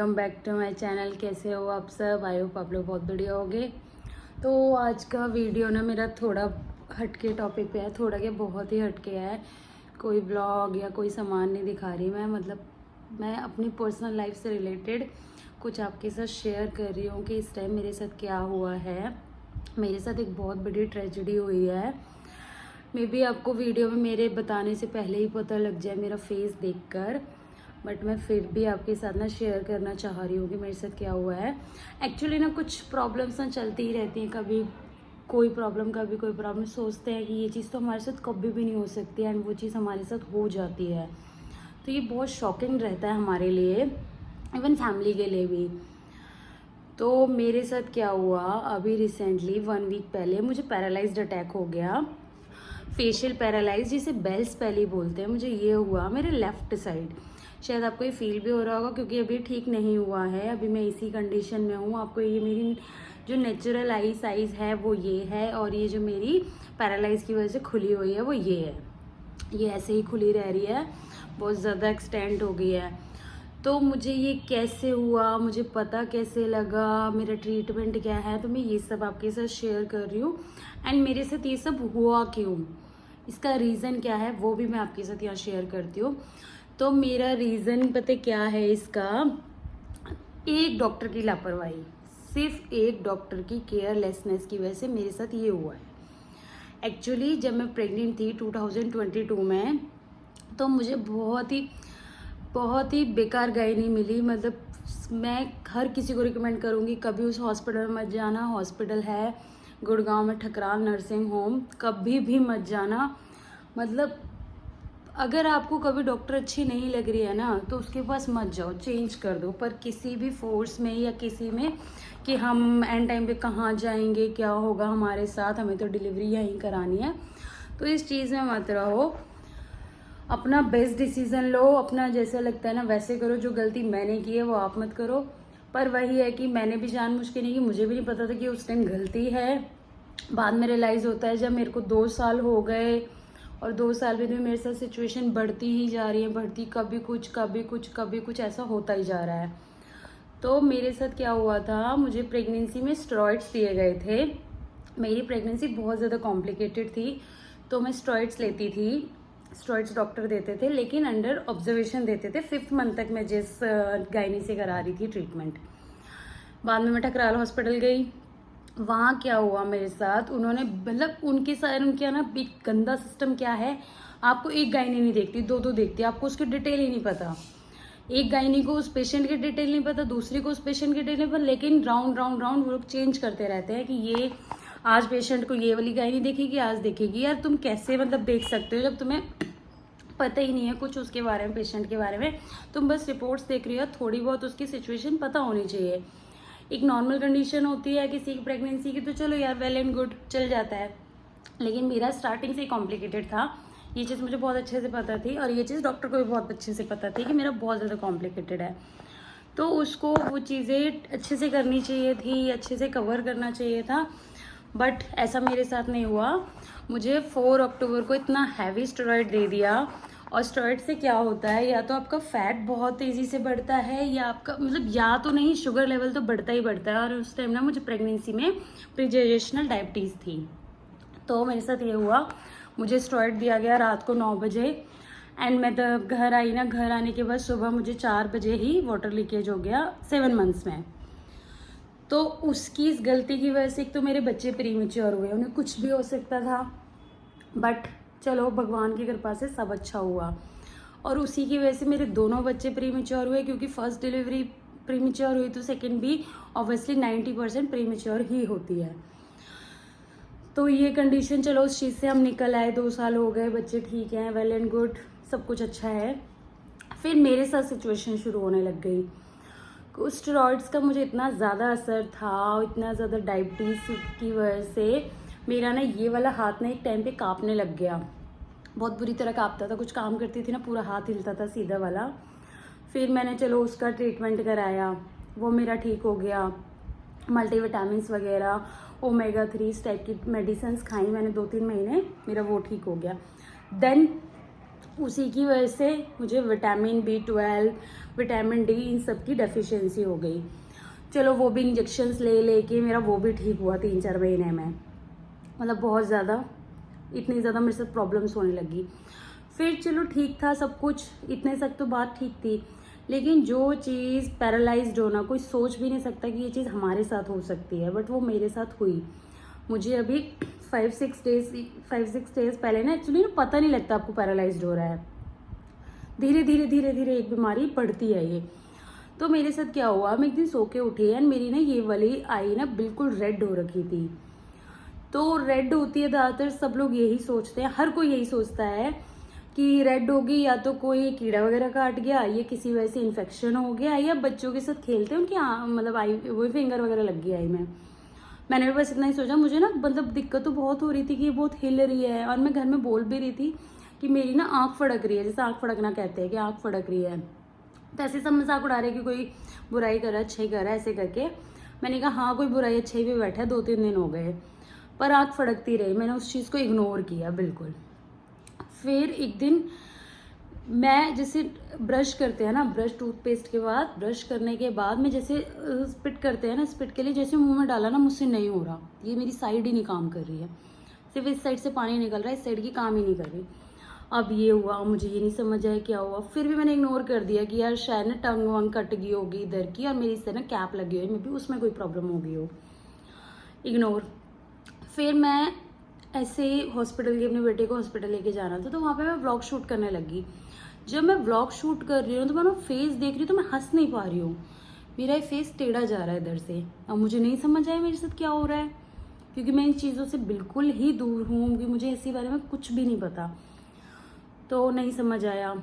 Welcome back to my channel. कैसे हो आप सब? आई होप आप लोग बहुत बढ़िया होंगे। तो आज का वीडियो ना मेरा थोड़ा हटके टॉपिक पे है, थोड़ा क्या बहुत ही हटके है। कोई ब्लॉग या कोई सामान नहीं दिखा रही मैं, मतलब मैं अपनी पर्सनल लाइफ से रिलेटेड कुछ आपके साथ शेयर कर रही हूँ कि इस टाइम मेरे साथ क्या हुआ है। मेरे साथ एक बहुत बड़ी ट्रेजेडी हुई है। मे बी आपको वीडियो में मेरे बताने से पहले ही पता लग जाए मेरा फेस देखकर, बट मैं फिर भी आपके साथ ना शेयर करना चाह रही हूँ कि मेरे साथ क्या हुआ है। एक्चुअली ना कुछ प्रॉब्लम्स ना चलती ही रहती हैं, कभी कोई प्रॉब्लम कभी कोई प्रॉब्लम। सोचते हैं कि ये चीज़ तो हमारे साथ कभी भी नहीं हो सकती एंड वो चीज़ हमारे साथ हो जाती है। तो ये बहुत शॉकिंग रहता है हमारे लिए, इवन फैमिली के लिए भी। तो मेरे साथ क्या हुआ, अभी रिसेंटली 1 वीक पहले मुझे पैरालाइज्ड अटैक हो गया, फेशियल पैरालाइज, जिसे बेल्स पहले बोलते हैं। मुझे ये हुआ मेरे लेफ्ट साइड। शायद आपको ये फील भी हो रहा होगा क्योंकि अभी ठीक नहीं हुआ है, अभी मैं इसी कंडीशन में हूँ। आपको ये मेरी जो नेचुरल आई साइज़ है वो ये है, और ये जो मेरी पैरालाइज की वजह से खुली हुई है वो ये है। ये ऐसे ही खुली रह रही है, बहुत ज़्यादा एक्सटेंड हो गई है। तो मुझे ये कैसे हुआ, मुझे पता कैसे लगा, मेरा ट्रीटमेंट क्या है, तो मैं ये सब आपके साथ शेयर कर रही हूँ। एंड मेरे साथ ये सब हुआ क्यों, इसका रीज़न क्या है, वो भी मैं आपके साथ यहाँ शेयर करती हूँ। तो मेरा रीज़न पता क्या है इसका, एक डॉक्टर की लापरवाही, सिर्फ एक डॉक्टर की केयरलेसनेस की वजह से मेरे साथ ये हुआ है। एक्चुअली जब मैं प्रेग्नेंट थी 2022 में, तो मुझे बहुत ही बेकार गायनी मिली। मतलब मैं हर किसी को रिकमेंड करूँगी कभी उस हॉस्पिटल में मत जाना। हॉस्पिटल है गुड़गांव में, ठकराल नर्सिंग होम, कभी भी मत जाना। मतलब अगर आपको कभी डॉक्टर अच्छी नहीं लग रही है ना, तो उसके पास मत जाओ, चेंज कर दो। पर किसी भी फोर्स में या किसी में कि हम एंड टाइम पे कहाँ जाएंगे, क्या होगा हमारे साथ, हमें तो डिलीवरी यहीं करानी है, तो इस चीज़ में मत रहो। अपना बेस्ट डिसीज़न लो, अपना जैसा लगता है ना वैसे करो। जो गलती मैंने की है वो आप मत करो। पर वही है कि मैंने भी जानबूझ के नहीं की, मुझे भी नहीं पता था कि उस टाइम गलती है। बाद में रियलाइज़ होता है जब मेरे को 2 साल हो गए, और 2 साल में भी मेरे साथ सिचुएशन बढ़ती ही जा रही है, बढ़ती, कभी कुछ कभी कुछ कभी कुछ, ऐसा होता ही जा रहा है। तो मेरे साथ क्या हुआ था, मुझे प्रेगनेंसी में स्टेरॉइड्स दिए गए थे। मेरी प्रेगनेंसी बहुत ज़्यादा कॉम्प्लिकेटेड थी, तो मैं स्टेरॉइड्स लेती थी। स्टेरॉइड्स डॉक्टर देते थे, लेकिन अंडर ऑब्जर्वेशन देते थे 5th मंथ तक मैं जिस गायनी से करा रही थी ट्रीटमेंट। बाद में मैं ठकराल हॉस्पिटल गई। वहाँ क्या हुआ मेरे साथ, उन्होंने मतलब उनके ना एक गंदा सिस्टम क्या है, आपको एक गायनी नहीं देखती, दो देखती, आपको उसकी डिटेल ही नहीं पता। एक गायनी को उस पेशेंट की डिटेल नहीं पता, दूसरी को उस पेशेंट की डिटेल नहीं पता, लेकिन राउंड राउंड राउंड वो लोग चेंज करते रहते हैं कि ये आज पेशेंट को ये वाली गायनी देखेगी, आज देखेगी। यार तुम कैसे मतलब देख सकते हो जब तुम्हें पता ही नहीं है कुछ उसके बारे में, पेशेंट के बारे में। तुम बस रिपोर्ट्स देख रही हो, थोड़ी बहुत उसकी सिचुएशन पता होनी चाहिए। एक नॉर्मल कंडीशन होती है किसी की प्रेगनेंसी की, तो चलो यार वेल एंड गुड, चल जाता है। लेकिन मेरा स्टार्टिंग से ही कॉम्प्लिकेटेड था, ये चीज़ मुझे बहुत अच्छे से पता थी, और ये चीज़ डॉक्टर को भी बहुत अच्छे से पता थी कि मेरा बहुत ज़्यादा कॉम्प्लिकेटेड है। तो उसको वो चीज़ें अच्छे से करनी चाहिए थी, अच्छे से कवर करना चाहिए था, बट ऐसा मेरे साथ नहीं हुआ। मुझे 4 अक्टूबर को इतना हैवी स्टेरॉइड दे दिया। और स्टेरॉइड से क्या होता है, या तो आपका फैट बहुत तेज़ी से बढ़ता है, या आपका मतलब या तो नहीं, शुगर लेवल तो बढ़ता ही बढ़ता है। और उस टाइम ना मुझे प्रेगनेंसी में प्रीजेस्टेशनल डायबिटीज़ थी। तो मेरे साथ ये हुआ, मुझे स्टेरॉइड दिया गया रात को 9 बजे, एंड मैं तब घर आई ना, घर आने के बाद सुबह मुझे 4 बजे ही वाटर लीकेज हो गया 7 मंथ्स में। तो उसकी इस गलती की वजह से एक तो मेरे बच्चे प्रीमेच्योर हुए, उन्हें कुछ भी हो सकता था, बट चलो भगवान की कृपा से सब अच्छा हुआ। और उसी की वजह से मेरे दोनों बच्चे प्रीमेच्योर हुए, क्योंकि फर्स्ट डिलीवरी प्रीमेच्योर हुई तो सेकंड भी ऑब्वियसली 90% प्रीमेच्योर ही होती है। तो ये कंडीशन, चलो उस चीज़ से हम निकल आए, 2 साल हो गए, बच्चे ठीक हैं, वेल एंड गुड, सब कुछ अच्छा है। फिर मेरे साथ सिचुएशन शुरू होने लग गई। उस स्टेरॉइड्स का मुझे इतना ज़्यादा असर था, इतना ज़्यादा डायबिटीज़ की वजह से मेरा ना ये वाला हाथ ना एक टाइम पे कांपने लग गया, बहुत बुरी तरह कांपता था। कुछ काम करती थी ना, पूरा हाथ हिलता था सीधा वाला। फिर मैंने चलो उसका ट्रीटमेंट कराया, वो मेरा ठीक हो गया। मल्टीविटामिन्स वगैरह, ओमेगा 3 इस टाइप की मेडिसिन खाई मैंने 2-3 महीने, मेरा वो ठीक हो गया। देन उसी की वजह से मुझे विटामिन B12, विटामिन डी इन सब की डेफिशिएंसी हो गई। चलो वो भी इंजेक्शंस ले के मेरा वो भी ठीक हुआ 3-4 महीने में। मतलब बहुत ज़्यादा, इतनी ज़्यादा मेरे साथ प्रॉब्लम्स होने लगी। फिर चलो ठीक था सब कुछ, इतने तक तो बात ठीक थी। लेकिन जो चीज़ पैरालाइज्ड होना, कोई सोच भी नहीं सकता कि ये चीज़ हमारे साथ हो सकती है, बट वो मेरे साथ हुई। मुझे अभी 5-6 डेज पहले ना एक्चुअली ना पता नहीं लगता आपको पैरालाइज्ड हो रहा है। धीरे धीरे एक बीमारी बढ़ती है ये। तो मेरे साथ क्या हुआ, मैं एक दिन सो के उठी एंड मेरी ना ये वाली आई ना बिल्कुल रेड हो रखी थी। तो रेड होती है ज़्यादातर, सब लोग यही सोचते हैं, हर कोई यही सोचता है कि रेड होगी या तो कोई कीड़ा वगैरह काट गया, या किसी वजह से इन्फेक्शन हो गया, या बच्चों के साथ खेलते हैं उनकी मतलब आई वो फिंगर वगैरह लग गई आई में। मैंने भी बस इतना ही सोचा। मुझे ना मतलब दिक्कत तो बहुत हो रही थी कि ये बहुत हिल रही है, और मैं घर में बोल भी रही थी कि मेरी ना आँख फड़क रही है, जैसे आँख फड़कना कहते हैं कि आँख फड़क रही है। तो ऐसे सब मजाक उड़ा रहे कि कोई बुराई कर रहा है अच्छाई कर रहा है ऐसे करके। मैंने कहा हाँ कोई बुराई अच्छाई भी बैठा है, 2-3 दिन हो गए, पर आँख फड़कती रही। मैंने उस चीज़ को इग्नोर किया बिल्कुल। फिर एक दिन मैं जैसे ब्रश करते हैं ना, ब्रश टूथपेस्ट के बाद ब्रश करने के बाद मैं जैसे स्पिट करते हैं ना, स्पिट के लिए जैसे मुंह में डाला ना, मुझसे नहीं हो रहा, ये मेरी साइड ही नहीं काम कर रही है, सिर्फ इस साइड से पानी निकल रहा है, इस साइड की काम ही नहीं कर रही। अब ये हुआ, मुझे ये नहीं समझ आया क्या हुआ। फिर भी मैंने इग्नोर कर दिया कि यार शायद ना टंग वंग कट गई होगी इधर की, और मेरी इससे ना कैप लगी हुई है, मे बी उसमें कोई प्रॉब्लम हो गई हो। इग्नोर। फिर मैं ऐसे हॉस्पिटल के, अपने बेटे को हॉस्पिटल लेके जाना था, तो वहाँ पे मैं व्लॉग शूट करने लगी। जब मैं व्लॉग शूट कर रही हूँ तो मैं फेस देख रही हूँ तो मैं हंस नहीं पा रही हूँ, मेरा फेस टेढ़ा जा रहा है इधर से। अब मुझे नहीं समझ आया मेरे साथ क्या हो रहा है, क्योंकि मैं इन चीज़ों से बिल्कुल ही दूर हूँ, कि मुझे इसी बारे में कुछ भी नहीं पता, तो नहीं समझ आया।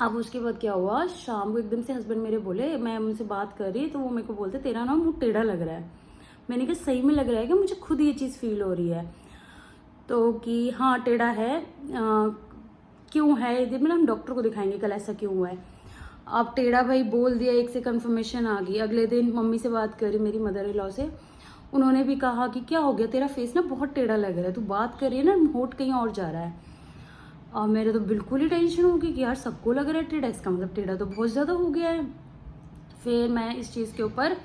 अब उसके बाद क्या हुआ, शाम को एकदम से हस्बैंड मेरे बोले, मैं उनसे बात कर रही तो वो मेरे को बोलते तेरा ना मुँह टेढ़ा लग रहा है। मैंने कहा सही में लग रहा है कि मुझे खुद ये चीज़ फील हो रही है, तो कि हाँ टेढ़ा है, क्यों है ये, मतलब हम डॉक्टर को दिखाएंगे कल ऐसा क्यों हुआ है। अब टेढ़ा भाई बोल दिया, एक से कंफर्मेशन आ गई। अगले दिन मम्मी से बात करी, मेरी मदर इन लॉ से, उन्होंने भी कहा कि क्या हो गया तेरा फेस ना बहुत टेढ़ा लग रहा है, तू बात कर रही है ना होठ कहीं और जा रहा है। और मेरे तो बिल्कुल ही टेंशन हो गई कि यार सबको लग रहा है टेढ़ा, इसका मतलब टेढ़ा तो बहुत ज़्यादा हो गया है। फिर मैं इस चीज़ के ऊपर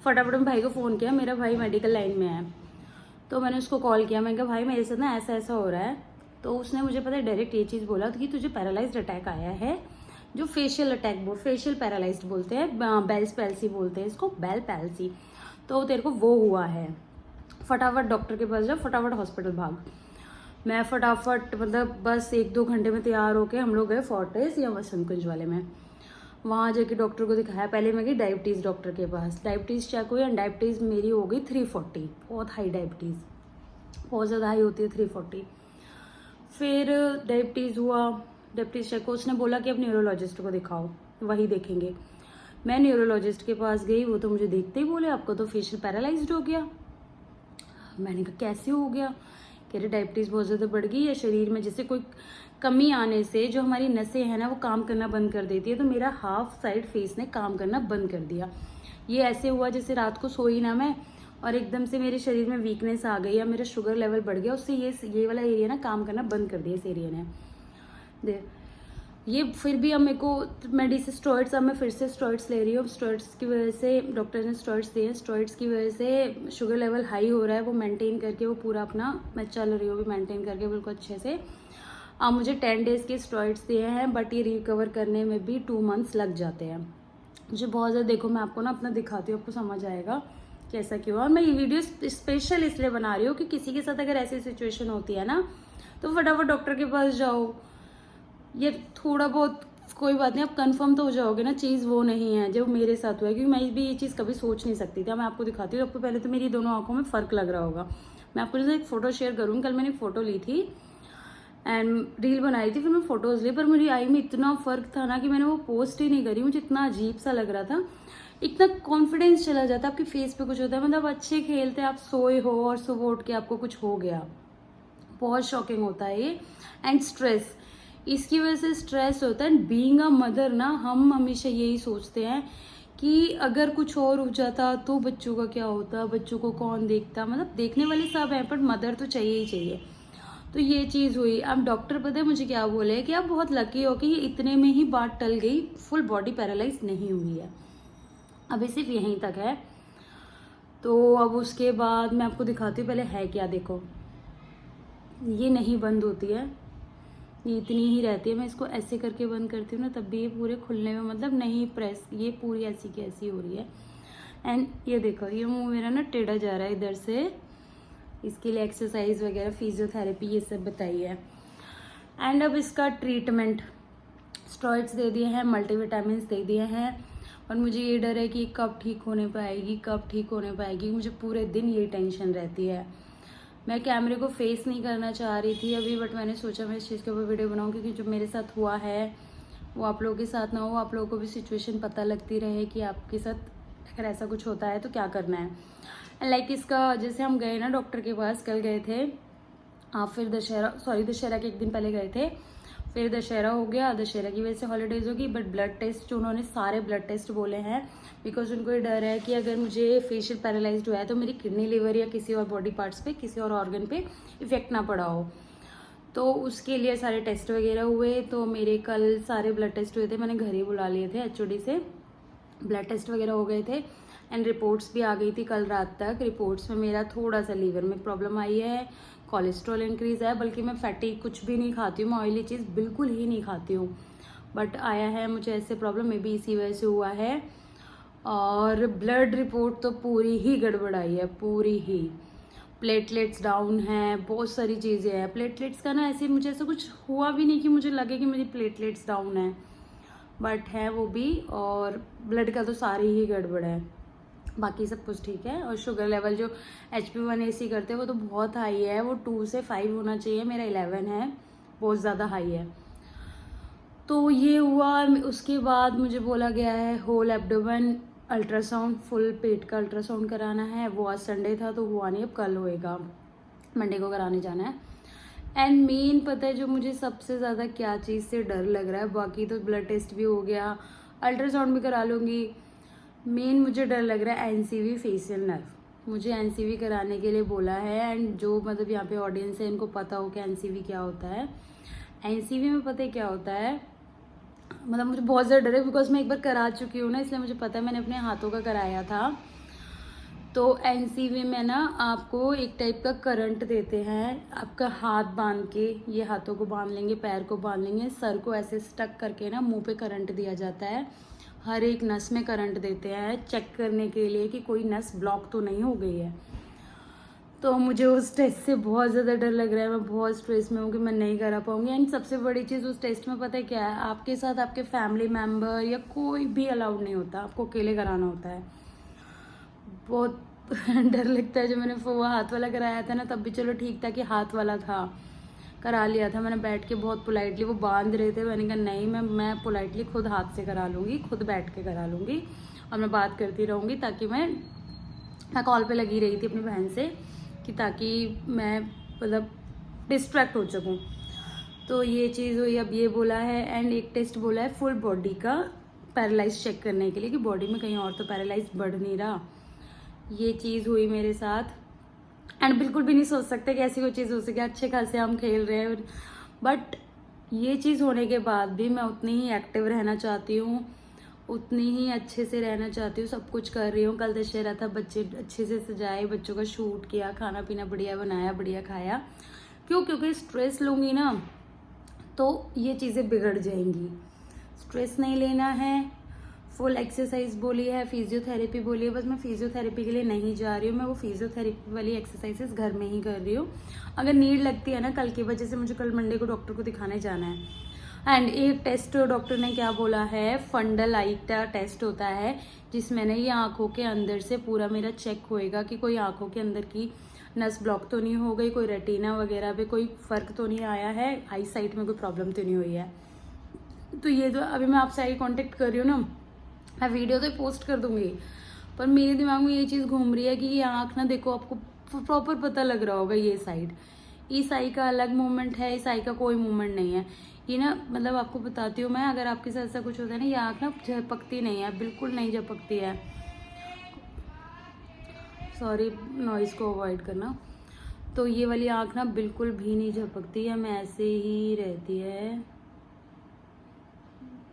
फटाफट भाई को फ़ोन किया, मेरा भाई मेडिकल लाइन में है, तो मैंने उसको कॉल किया। मैंने कहा भाई मेरे साथ ना ऐसा ऐसा हो रहा है। तो उसने मुझे पता है डायरेक्ट ये चीज़ बोला कि तुझे पैरालाइज्ड अटैक आया है, जो फेशियल अटैक फेशियल पैरालाइज्ड बोलते हैं, बेल्स पैल्सी बोलते हैं इसको, बेल पैल्सी, तो तेरे को वो हुआ है, फटाफट डॉक्टर के पास जा, फटाफट हॉस्पिटल भाग। मैं फटाफट मतलब बस 1-2 घंटे में तैयार होके हम लोग गए फोर्टिस या वसंत कुंज वाले में। वहाँ जाके डॉक्टर को दिखाया। पहले मैं गई डायबिटीज़ डॉक्टर के पास, डायबिटीज़ चेक हुई, एंड डायबिटीज़ मेरी हो गई 340, बहुत हाई डायबिटीज़, बहुत ज़्यादा हाई होती है 340। फिर डायबिटीज़ हुआ, डायबिटीज़ चेक को, उसने बोला कि अब न्यूरोलॉजिस्ट को दिखाओ, वही देखेंगे। मैं न्यूरोलॉजिस्ट के पास गई, वो तो मुझे देखते ही बोले आपको तो फेशियल पैरालाइज्ड हो गया। मैंने कहा कैसे हो गया, कह रहे डायबिटीज़ बहुत ज़्यादा बढ़ गई है शरीर में, जैसे कोई कमी आने से जो हमारी नसें हैं ना वो काम करना बंद कर देती है, तो मेरा हाफ साइड फेस ने काम करना बंद कर दिया। ये ऐसे हुआ जैसे रात को सोई ना मैं, और एकदम से मेरे शरीर में वीकनेस आ गई, या मेरा शुगर लेवल बढ़ गया, उससे ये वाला एरिया ना काम करना बंद कर दिया इस एरिया ने। दे ये फिर भी अब मेरे को मेडिसिन स्टेरॉइड्स, अब मैं फिर से स्टेरॉइड्स ले रही हूँ। स्टेरॉइड्स की वजह से डॉक्टर ने स्टेरॉइड्स दिए हैं, स्टेरॉइड्स की वजह से शुगर लेवल हाई हो रहा है, वो मेंटेन करके वो पूरा अपना मैं चल रही हूँ भी मेंटेन करके बिल्कुल अच्छे से। अब मुझे 10 डेज़ के स्टेरॉइड्स दिए हैं, बट ये रिकवर करने में भी 2 मंथ्स लग जाते हैं। मुझे बहुत ज़्यादा, देखो मैं आपको ना अपना दिखाती हूँ, आपको समझ आएगा कैसा क्यों। और मैं ये वीडियो स्पेशल इसलिए बना रही हूँ कि किसी के साथ अगर ऐसी सिचुएशन होती है ना, तो फटाफट डॉक्टर के पास जाओ। ये थोड़ा बहुत कोई बात नहीं, आप कंफर्म तो हो जाओगे ना, चीज़ वो नहीं है जो मेरे साथ हुआ है, क्योंकि मैं भी ये चीज़ कभी सोच नहीं सकती थी। मैं आपको दिखाती हूँ, आपको पहले तो मेरी दोनों आंखों में फ़र्क लग रहा होगा। मैं आपको जैसे एक फ़ोटो शेयर करूँगी, कल मैंने एक फ़ोटो ली थी एंड रील बनाई थी, फिर मैं फ़ोटोज़ ली, पर मेरी आई में इतना फ़र्क था ना कि मैंने वो पोस्ट ही नहीं करी। मुझे इतना अजीब सा लग रहा था, इतना कॉन्फिडेंस चला जाता है आपके फेस पे कुछ होता है, मतलब अच्छे खेलते आप सोए हो और सुबह उठ के आपको कुछ हो गया, बहुत शॉकिंग होता है ये। एंड स्ट्रेस, इसकी वजह से स्ट्रेस होता है। बीइंग अ मदर ना, हम हमेशा यही सोचते हैं कि अगर कुछ और हो जाता तो बच्चों का क्या होता, बच्चों को कौन देखता, मतलब देखने वाले सब हैं पर मदर तो चाहिए ही चाहिए। तो ये चीज़ हुई। अब डॉक्टर पता है मुझे क्या बोले कि आप बहुत लकी हो कि ये इतने में ही बात टल गई, फुल बॉडी पैरालाइज नहीं हुई है, अभी सिर्फ यहीं तक है। तो अब उसके बाद मैं आपको दिखाती हूँ, पहले है क्या। देखो ये नहीं बंद होती है, ये इतनी ही रहती है। मैं इसको ऐसे करके बंद करती हूँ ना, तब भी ये पूरे खुलने में मतलब नहीं प्रेस, ये पूरी ऐसी की ऐसी हो रही है। एंड ये देखो ये मुंह मेरा ना टेढ़ा जा रहा है इधर से। इसके लिए एक्सरसाइज वगैरह, फिजियोथेरेपी ये सब बताई है। एंड अब इसका ट्रीटमेंट, स्टेरॉइड्स दे दिए हैं, मल्टीविटामिन दे दिए हैं। और मुझे ये डर है कि कब ठीक होने पाएगी, कब ठीक होने पाएगी। मुझे पूरे दिन ये टेंशन रहती है। मैं कैमरे को फेस नहीं करना चाह रही थी अभी, बट मैंने सोचा मैं इस चीज़ के ऊपर वीडियो बनाऊँ, क्योंकि जो मेरे साथ हुआ है वो आप लोगों के साथ ना हो, आप लोगों को भी सिचुएशन पता लगती रहे कि आपके साथ अगर ऐसा कुछ होता है तो क्या करना है। एंड लाइक इसका, जैसे हम गए ना डॉक्टर के पास, कल गए थे, फिर दशहरा के एक दिन पहले गए थे, फिर दशहरा हो गया, दशहरा की वजह से हॉलीडेज होगी। बट ब्लड टेस्ट जो उन्होंने सारे ब्लड टेस्ट बोले हैं, बिकॉज उनको ये डर है कि अगर मुझे फेशियल पैरालाइज्ड हुआ है तो मेरी किडनी, लिवर या किसी और बॉडी पार्ट्स पे, किसी और ऑर्गन पे इफेक्ट ना पड़ा हो। तो उसके लिए सारे टेस्ट वगैरह हुए। तो मेरे कल सारे ब्लड टेस्ट हुए थे, मैंने घर ही बुला लिए थे HOD से, ब्लड टेस्ट वगैरह हो गए थे। एंड रिपोर्ट्स भी आ गई थी कल रात तक। रिपोर्ट्स में मेरा थोड़ा सा लीवर में प्रॉब्लम आई है, कोलेस्ट्रॉल इंक्रीज है, बल्कि मैं फैटी कुछ भी नहीं खाती हूँ, मैं ऑयली चीज़ बिल्कुल ही नहीं खाती हूँ, बट आया है मुझे ऐसे प्रॉब्लम, मे बी इसी वजह से हुआ है। और ब्लड रिपोर्ट तो पूरी ही गड़बड़ आई है, पूरी ही। प्लेटलेट्स डाउन हैं, बहुत सारी चीज़ें हैं। प्लेटलेट्स का ना ऐसे मुझे ऐसा कुछ हुआ भी नहीं कि मुझे लगे कि मेरी प्लेटलेट्स डाउन है, बट है वो भी। और ब्लड का तो सारी ही गड़बड़ है, बाकी सब कुछ ठीक है। और शुगर लेवल जो HB1AC करते हैं वो तो बहुत हाई है, वो 2 से 5 होना चाहिए, मेरा 11 है, बहुत ज़्यादा हाई है। तो ये हुआ। उसके बाद मुझे बोला गया है होल एब्डोमेन अल्ट्रासाउंड, फुल पेट का अल्ट्रासाउंड कराना है। वो आज संडे था तो हुआ नहीं, अब कल होएगा, मंडे को कराने जाना है। एंड मेन पता है जो मुझे सबसे ज़्यादा क्या चीज़ से डर लग रहा है, बाकी तो ब्लड टेस्ट भी हो गया, अल्ट्रासाउंड भी करा लूँगी, मेन मुझे डर लग रहा है NCV फेशियल नर्व। मुझे NCV कराने के लिए बोला है। एंड जो मतलब यहाँ पे ऑडियंस है इनको पता हो कि NCV क्या होता है। NCV में पता है क्या होता है, मतलब मुझे बहुत ज़्यादा डर है, बिकॉज मैं एक बार करा चुकी हूँ ना, इसलिए मुझे पता है, मैंने अपने हाथों का कराया था। तो NCV में ना आपको एक टाइप का करंट देते हैं, आपका हाथ बांध के, ये हाथों को बांध लेंगे, पैर को बांध लेंगे, सर को ऐसे स्टक करके ना मुंह पे करंट दिया जाता है। हर एक नस में करंट देते हैं, चेक करने के लिए कि कोई नस ब्लॉक तो नहीं हो गई है। तो मुझे उस टेस्ट से बहुत ज़्यादा डर लग रहा है, मैं बहुत स्ट्रेस में हूँ कि मैं नहीं करा पाऊँगी। एंड सबसे बड़ी चीज़ उस टेस्ट में पता है क्या है, आपके साथ आपके फैमिली मेम्बर या कोई भी अलाउड नहीं होता, आपको अकेले कराना होता है। बहुत डर लगता है। जब मैंने वो हाथ वाला कराया था ना, तब भी चलो ठीक था कि हाथ वाला था, करा लिया था मैंने बैठ के, बहुत पोलाइटली। वो बांध रहे थे, मैंने कहा नहीं, मैं पोलाइटली खुद हाथ से करा लूँगी, खुद बैठ के करा लूँगी, और मैं बात करती रहूँगी, ताकि मैं कॉल पे लगी रही थी अपनी बहन से, कि ताकि मैं मतलब डिस्ट्रैक्ट हो सकूँ। तो ये चीज़ हुई। अब ये बोला है, एंड एक टेस्ट बोला है फुल बॉडी का पैरालाइज चेक करने के लिए, कि बॉडी में कहीं और तो पैरालाइज बढ़ नहीं रहा। ये चीज़ हुई मेरे साथ। एंड बिल्कुल भी नहीं सोच सकते कि ऐसी कोई चीज़ हो सके, अच्छे खासे हम खेल रहे हैं, बट ये चीज़ होने के बाद भी मैं उतनी ही एक्टिव रहना चाहती हूँ, उतनी ही अच्छे से रहना चाहती हूँ, सब कुछ कर रही हूँ। कल दशहरा था, बच्चे अच्छे से सजाए, बच्चों का शूट किया, खाना पीना बढ़िया बनाया, बढ़िया खाया। क्योंकि स्ट्रेस लूँगी ना तो ये चीज़ें बिगड़ जाएंगी। स्ट्रेस नहीं लेना है। फुल एक्सरसाइज बोली है, फिजियोथेरेपी बोली है, बस मैं फिजियोथेरेपी के लिए नहीं जा रही हूँ, मैं वो फिजियोथेरेपी वाली एक्सरसाइजेस घर में ही कर रही हूँ। अगर नीड लगती है ना कल की वजह से, मुझे कल मंडे को डॉक्टर को दिखाने जाना है। एंड एक टेस्ट डॉक्टर ने क्या बोला है, फंडल आई का टेस्ट होता है, जिसमें ना ये आँखों के अंदर से पूरा मेरा चेक होएगा कि कोई आँखों के अंदर की नस ब्लॉक तो नहीं हो गई, कोई रेटिना वगैरह पे कोई फ़र्क तो नहीं आया है, आई साइट में कोई प्रॉब्लम तो नहीं हुई है। तो ये जो अभी मैं आपसे आई कॉन्टेक्ट कर रही हूँ ना, मैं वीडियो तो पोस्ट कर दूंगी, पर मेरे दिमाग में ये चीज़ घूम रही है कि ये आँख ना, देखो आपको प्रॉपर पता लग रहा होगा, ये साइड, इस आई का अलग मूवमेंट है, इस आई का कोई मूवमेंट नहीं है। ये ना मतलब आपको बताती हूँ मैं, अगर आपके साथ ऐसा कुछ होता है ना, ये आँख ना झपकती नहीं है, बिल्कुल नहीं झपकती है। सॉरी, नॉइज़ को अवॉइड करना। तो ये वाली आँख ना बिल्कुल भी नहीं झपकती है, मैं ऐसे ही रहती है।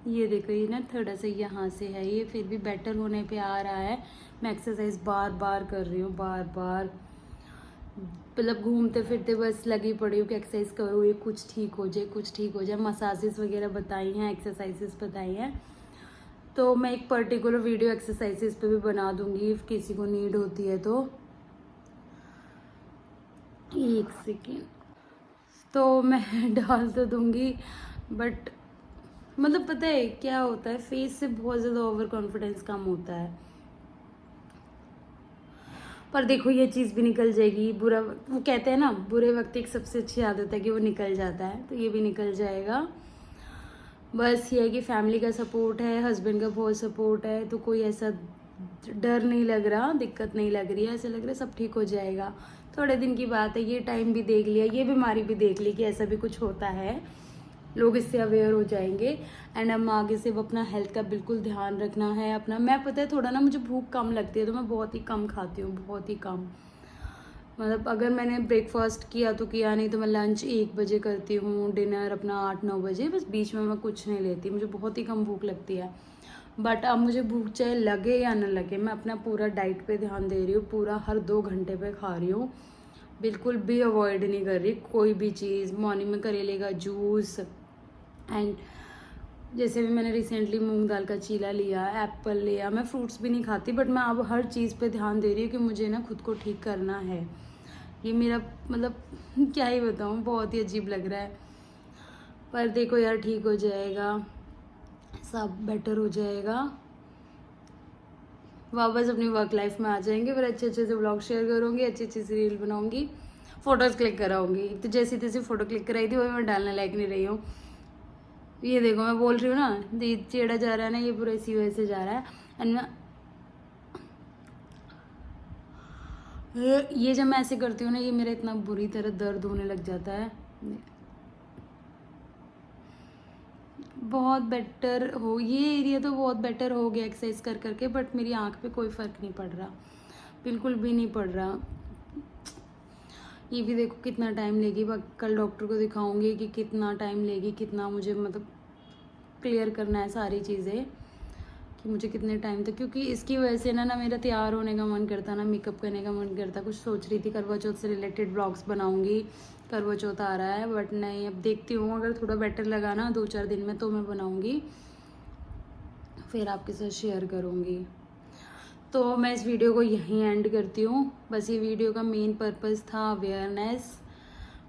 ये देखो ये ना थोड़ा सा यहाँ से है, ये फिर भी बेटर होने पे आ रहा है। मैं एक्सरसाइज बार बार कर रही हूँ, बार बार मतलब घूमते फिरते बस लगी पड़ी हूँ कि एक्सरसाइज करो, ये कुछ ठीक हो जाए, कुछ ठीक हो जाए। मसाजेस वगैरह बताई हैं, एक्सरसाइजेस बताई हैं, तो मैं एक पर्टिकुलर वीडियो एक्सरसाइजेस पे भी बना दूंगी इफ़ किसी को नीड होती है तो। एक सेकेंड, तो मैं डाल तो दूंगी, बट मतलब पता है क्या होता है, फेस से बहुत ज़्यादा ओवर कॉन्फिडेंस कम होता है। पर देखो ये चीज़ भी निकल जाएगी। बुरा वक्त, वो कहते हैं ना बुरे वक्त एक सबसे अच्छी आदत है कि वो निकल जाता है, तो ये भी निकल जाएगा। बस ये है कि फैमिली का सपोर्ट है, हस्बैंड का बहुत सपोर्ट है, तो कोई ऐसा डर नहीं लग रहा, दिक्कत नहीं लग रही है, ऐसा लग रहा है सब ठीक हो जाएगा। थोड़े दिन की बात है, ये टाइम भी देख लिया, ये बीमारी भी देख ली कि ऐसा भी कुछ होता है, लोग इससे अवेयर हो जाएंगे। एंड हम आगे से वो अपना हेल्थ का बिल्कुल ध्यान रखना है अपना। मैं पता है थोड़ा ना मुझे भूख कम लगती है, तो मैं बहुत ही कम खाती हूँ, बहुत ही कम। मतलब अगर मैंने ब्रेकफास्ट किया तो किया, नहीं तो मैं लंच 1 बजे करती हूँ, डिनर अपना 8-9 बजे, बस बीच में मैं कुछ नहीं लेती, मुझे बहुत ही कम भूख लगती है। बट अब मुझे भूख चाहे लगे या ना लगे, मैं अपना पूरा डाइट पे ध्यान दे रही हूँ, पूरा हर 2 घंटे पे खा रही हूँ, बिल्कुल भी अवॉइड नहीं कर रही कोई भी चीज़। मॉर्निंग में करेले का जूस, एंड जैसे भी मैंने रिसेंटली मूंग दाल का चीला लिया, एप्पल लिया। मैं फ्रूट्स भी नहीं खाती, बट मैं अब हर चीज़ पे ध्यान दे रही हूँ कि मुझे ना खुद को ठीक करना है। ये मेरा मतलब क्या ही बताऊँ, बहुत ही अजीब लग रहा है, पर देखो यार ठीक हो जाएगा, सब बेटर हो जाएगा, वापस अपनी वर्क लाइफ में आ जाएंगे, फिर अच्छे अच्छे से व्लॉग शेयर करूँगी, अच्छी अच्छी सी रील बनाऊँगी, फ़ोटोज़ क्लिक कराऊँगी। तो जैसी तैसी फ़ोटो क्लिक कराई थी, वही मैं डालने लायक नहीं रही हूँ। ये देखो मैं बोल रही हूँ ना, ये चेड़ा जा रहा है ना, ये पूरा इसी वजह से जा रहा है। एंड ये जब मैं ऐसे करती हूँ ना, ये मेरा इतना बुरी तरह दर्द होने लग जाता है। बहुत बेटर हो, ये एरिया तो बहुत बेटर हो गया एक्सरसाइज कर करके, बट मेरी आंख पे कोई फ़र्क नहीं पड़ रहा, बिल्कुल भी नहीं पड़ रहा। ये भी देखो कितना टाइम लेगी, कल डॉक्टर को दिखाऊंगी कि कितना टाइम लेगी, कितना मुझे मतलब क्लियर करना है सारी चीज़ें, कि मुझे कितने टाइम तक, क्योंकि इसकी वजह से ना मेरा तैयार होने का मन करता, ना मेकअप करने का मन करता। कुछ सोच रही थी करवा चौथ से रिलेटेड ब्लॉग्स बनाऊंगी, करवा चौथ आ रहा है, बट नहीं, अब देखती हूँ, अगर थोड़ा बेटर लगा ना 2-4 दिन में तो मैं बनाऊंगी, फिर आपके साथ शेयर करूँगी। तो मैं इस वीडियो को यहीं एंड करती हूँ। बस ये वीडियो का मेन पर्पज़ था अवेयरनेस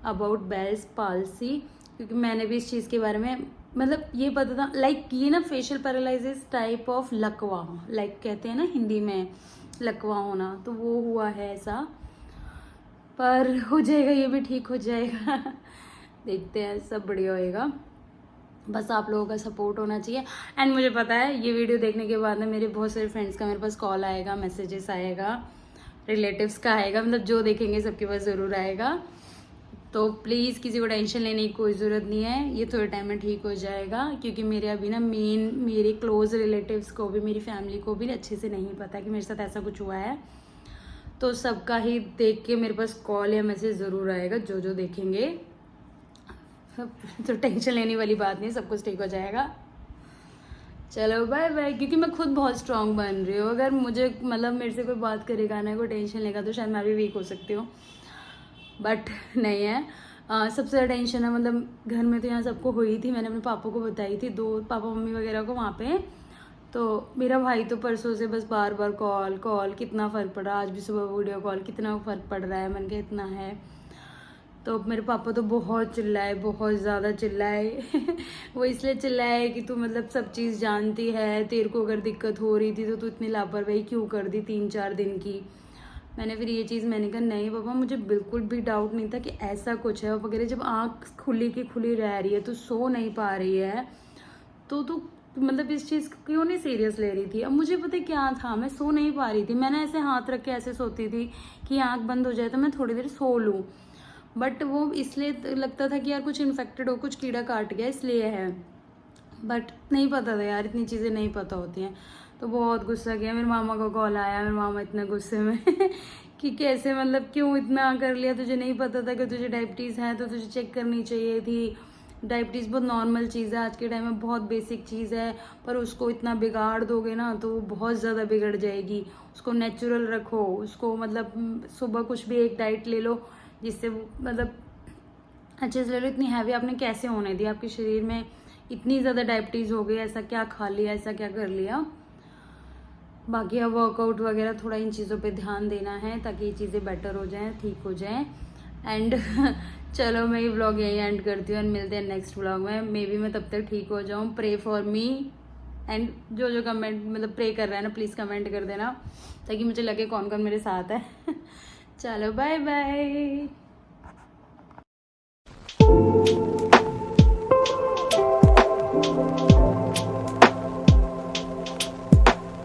अबाउट बेल्स पाल्सी, क्योंकि मैंने भी इस चीज़ के बारे में मतलब ये पता था, लाइक ये ना फेशियल पैरालिसिस टाइप ऑफ लकवा, लाइक कहते हैं ना हिंदी में लकवा होना, तो वो हुआ है ऐसा, पर हो जाएगा, ये भी ठीक हो जाएगा। देखते हैं, सब बढ़िया होएगा, बस आप लोगों का सपोर्ट होना चाहिए। एंड मुझे पता है ये वीडियो देखने के बाद में मेरे बहुत सारे फ्रेंड्स का मेरे पास कॉल आएगा, मैसेजेस आएगा, रिलेटिव्स का आएगा, मतलब जो देखेंगे सबके पास ज़रूर आएगा। तो प्लीज़ किसी को टेंशन लेने की कोई ज़रूरत नहीं है, ये थोड़े टाइम में ठीक हो जाएगा, क्योंकि मेरे अभी ना मेरे क्लोज रिलेटिव्स को भी, मेरी फैमिली को भी अच्छे से नहीं पता कि मेरे साथ ऐसा कुछ हुआ है। तो सबका ही देख के मेरे पास कॉल या मैसेज ज़रूर आएगा, जो जो देखेंगे। तो टेंशन लेने वाली बात नहीं, सब कुछ ठीक हो जाएगा। चलो बाय बाय, क्योंकि मैं खुद बहुत स्ट्रांग बन रही हूँ। अगर मुझे मतलब मेरे से कोई बात करेगा ना, कोई टेंशन लेगा, तो शायद मैं भी वीक हो सकती हूँ, बट नहीं है। सबसे ज़्यादा टेंशन है, मतलब घर में तो यहाँ सबको हुई थी, मैंने अपने पापा को बताई थी, 2 पापा मम्मी वगैरह को वहाँ पे। तो मेरा भाई तो परसों से बस बार बार कॉल, कितना फ़र्क पड़ रहा है, आज भी सुबह वीडियो कॉल, कितना फ़र्क पड़ रहा है, मैंने कहा इतना है। तो मेरे पापा तो बहुत चिल्लाए, बहुत ज़्यादा चिल्लाए। वो इसलिए चिल्लाए कि तू मतलब सब चीज़ जानती है, तेरे को अगर दिक्कत हो रही थी तो तू इतनी लापरवाही क्यों कर दी 3-4 दिन की। मैंने फिर ये चीज़ मैंने कहा नहीं पापा, मुझे बिल्कुल भी डाउट नहीं था कि ऐसा कुछ है वगैरह। जब आँख खुली की खुली रह रही है, तो सो नहीं पा रही है, तो तू मतलब इस चीज़ को क्यों नहीं सीरियस ले रही थी। अब मुझे पता क्या था, मैं सो नहीं पा रही थी, मैंने ऐसे हाथ रख के ऐसे सोती थी कि आँख बंद हो जाए तो मैं थोड़ी देर सो लूँ, बट वो इसलिए लगता था कि यार कुछ इन्फेक्टेड हो, कुछ कीड़ा काट गया इसलिए है, बट नहीं पता था यार, इतनी चीज़ें नहीं पता होती हैं। तो बहुत गुस्सा किया, मेरे मामा का कॉल आया, मेरे मामा इतने गुस्से में कि कैसे मतलब क्यों इतना कर लिया, तुझे नहीं पता था कि तुझे डायबिटीज़ है तो तुझे चेक करनी चाहिए थी। डायबिटीज़ बहुत नॉर्मल चीज़ है, आज के टाइम में बहुत बेसिक चीज़ है, पर उसको इतना बिगाड़ दोगे ना तो वो बहुत ज़्यादा बिगड़ जाएगी। उसको नेचुरल रखो, उसको मतलब सुबह कुछ भी एक डाइट ले लो जिससे मतलब अच्छे से ले लो। इतनी हैवी आपने कैसे होने दी, आपके शरीर में इतनी ज़्यादा डायबिटीज़ हो गई, ऐसा क्या खा लिया, ऐसा क्या कर लिया। बाकी अब वर्कआउट वगैरह थोड़ा इन चीज़ों पे ध्यान देना है ताकि ये चीज़ें बेटर हो जाएं, ठीक हो जाएं। एंड चलो मैं ये व्लॉग यहीं एंड करती हूँ और मिलते हैं नेक्स्ट व्लॉग में। मे बी मैं तब तक ठीक हो जाऊँ। प्रे फॉर मी एंड जो जो कमेंट मतलब प्रे कर रहा है ना प्लीज़ कमेंट कर देना ताकि मुझे लगे कौन कौन मेरे साथ है। चलो बाय बाय।